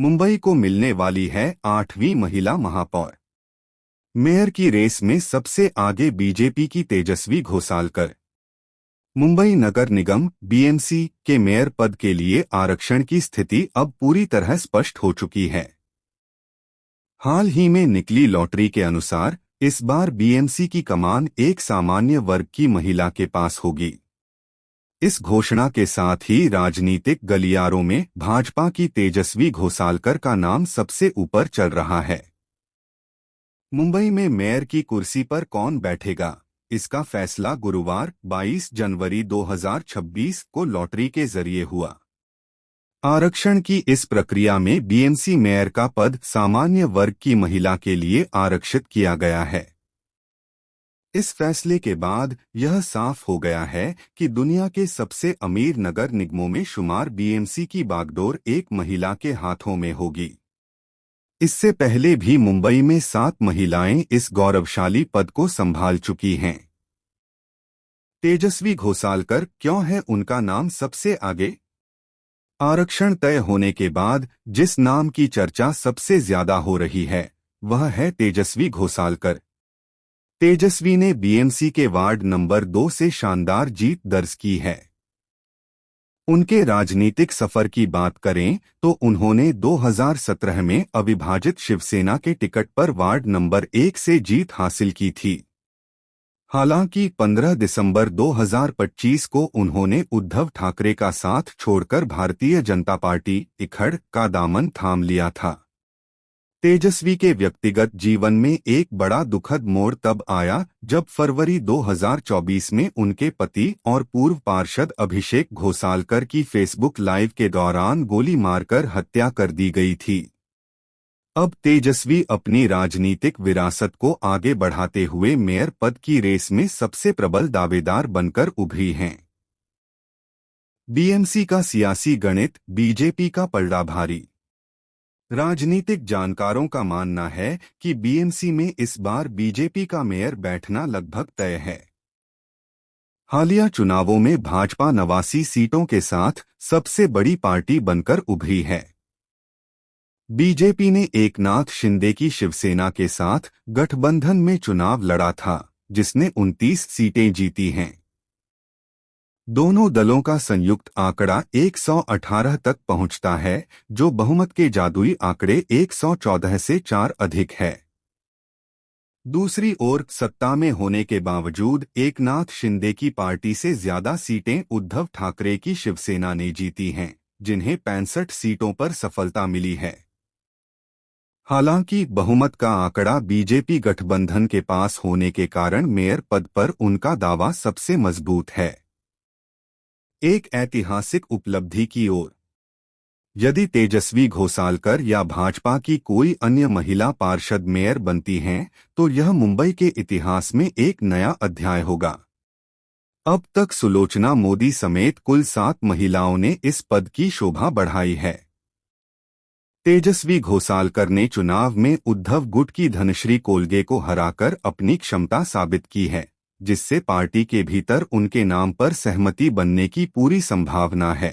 मुंबई को मिलने वाली है 8वीं महिला महापौर। मेयर की रेस में सबसे आगे बीजेपी की तेजस्वी घोसालकर। मुंबई नगर निगम बीएमसी के मेयर पद के लिए आरक्षण की स्थिति अब पूरी तरह स्पष्ट हो चुकी है। हाल ही में निकली लॉटरी के अनुसार इस बार बीएमसी की कमान एक सामान्य वर्ग की महिला के पास होगी। इस घोषणा के साथ ही राजनीतिक गलियारों में भाजपा की तेजस्वी घोसालकर का नाम सबसे ऊपर चल रहा है। मुंबई में मेयर की कुर्सी पर कौन बैठेगा, इसका फैसला गुरुवार 22 जनवरी 2026 को लॉटरी के जरिए हुआ। आरक्षण की इस प्रक्रिया में बीएमसी मेयर का पद सामान्य वर्ग की महिला के लिए आरक्षित किया गया है। इस फैसले के बाद यह साफ हो गया है कि दुनिया के सबसे अमीर नगर निगमों में शुमार बीएमसी की बागडोर एक महिला के हाथों में होगी। इससे पहले भी मुंबई में 7 महिलाएं इस गौरवशाली पद को संभाल चुकी हैं। तेजस्वी घोसालकर क्यों है उनका नाम सबसे आगे? आरक्षण तय होने के बाद जिस नाम की चर्चा सबसे ज्यादा हो रही है वह है तेजस्वी घोसालकर। तेजस्वी ने बीएमसी के वार्ड नंबर 2 से शानदार जीत दर्ज की है। उनके राजनीतिक सफर की बात करें तो उन्होंने 2017 में अविभाजित शिवसेना के टिकट पर वार्ड नंबर 1 से जीत हासिल की थी। हालांकि 15 दिसंबर 2025 को उन्होंने उद्धव ठाकरे का साथ छोड़कर भारतीय जनता पार्टी इखड़ का दामन थाम लिया था। तेजस्वी के व्यक्तिगत जीवन में एक बड़ा दुखद मोड़ तब आया जब फरवरी 2024 में उनके पति और पूर्व पार्षद अभिषेक घोसालकर की फेसबुक लाइव के दौरान गोली मारकर हत्या कर दी गई थी। अब तेजस्वी अपनी राजनीतिक विरासत को आगे बढ़ाते हुए मेयर पद की रेस में सबसे प्रबल दावेदार बनकर उभरी हैं। बीएमसी का सियासी गणित, बीजेपी का पलड़ा भारी। राजनीतिक जानकारों का मानना है कि बीएमसी में इस बार बीजेपी का मेयर बैठना लगभग तय है। हालिया चुनावों में भाजपा 89 सीटों के साथ सबसे बड़ी पार्टी बनकर उभरी है। बीजेपी ने एकनाथ शिंदे की शिवसेना के साथ गठबंधन में चुनाव लड़ा था, जिसने 29 सीटें जीती हैं। दोनों दलों का संयुक्त आंकड़ा 118 तक पहुंचता है, जो बहुमत के जादुई आंकड़े 114 से 4 अधिक है। दूसरी ओर सत्ता में होने के बावजूद एकनाथ शिंदे की पार्टी से ज्यादा सीटें उद्धव ठाकरे की शिवसेना ने जीती हैं, जिन्हें 65 सीटों पर सफलता मिली है। हालांकि बहुमत का आंकड़ा बीजेपी गठबंधन के पास होने के कारण मेयर पद पर उनका दावा सबसे मजबूत है। एक ऐतिहासिक उपलब्धि की ओर। यदि तेजस्वी घोसालकर या भाजपा की कोई अन्य महिला पार्षद मेयर बनती हैं, तो यह मुंबई के इतिहास में एक नया अध्याय होगा। अब तक सुलोचना मोदी समेत कुल 7 महिलाओं ने इस पद की शोभा बढ़ाई है। तेजस्वी घोसालकर ने चुनाव में उद्धव गुट की धनश्री कोलगे को हराकर अपनी क्षमता साबित की है, जिससे पार्टी के भीतर उनके नाम पर सहमति बनने की पूरी संभावना है।